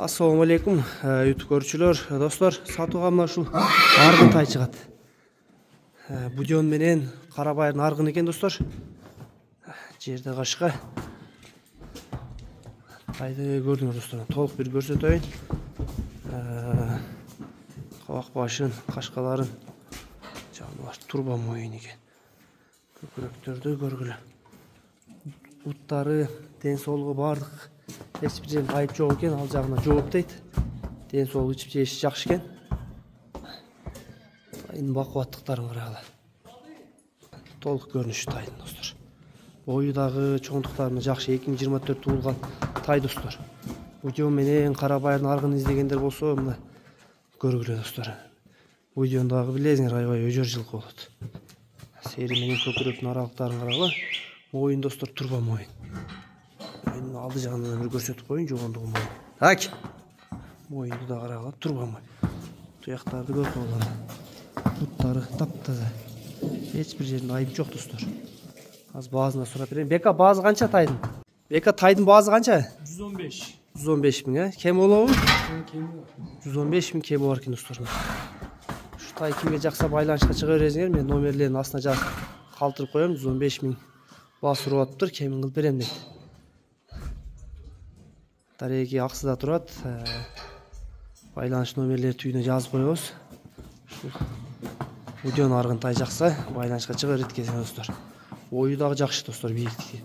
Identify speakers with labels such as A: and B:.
A: Assalamu алейкум, YouTube көрүүчүлөр, достор, сатууга мына ушул аргын тай чыгат. Будион менен Карабайырдын аргын экен, достор. Жерде кашка. Тайды көрдүңөр, достор. Толук бир көрсөтөйүн. Кабак башын, кашкаларын, жаныбар турба моюн экен. Көкүрөктөрдү көргүлө. Буттары, ден соолугу бардык. Эч бир жерде айып жок экен, ал жагына жооп дейт. Ден соолугу ичип жеши жакшы экен. Тайдын бакубаттыктарын карагыла. Толук көрүнүшү тайдын, достор. Бою дагы чоңдуктарына жакшы, 2024 туулган тай, достор. Будион менен Карабайырдын аргын издегендер болсо, мына көргүлө, достор. Будион дагы билесиңер, аябай өжөр жылкы болот. Сери менен көкүрөктүн аралыктарын карагыла. Моюн, достор, турба моюн. Алды жагынан бир көрсөтүп коюн, жогондугу моюн. Так. Моюнду да карагыла, турба моюн. Туяктарды көргүлө. Буттары таптаза. Эч бир жеринде айып жок, достор. Азыр баазына сурап берейин. Бека баазы канча тайдын? Бека тайдын баазы канча?
B: 115.
A: 115 миң, Кем болобу?
B: Кем.
A: 115 миң кеми бар экен, достор. Ушу тай кимге жакса байланышка чыга бересиңер, мен номерлерин астына жазып калтырып коем. 115 миң баасы уруп атыптыр, кемин кылып берем дейт. Тареги Аксыда турат. Байланыш номерлери түйүнө жазып коебуз. Будион аргын тай жакса байланышка чыга берет экенсиң, достор. Ою дагы жакшы, достор, бийиктиги.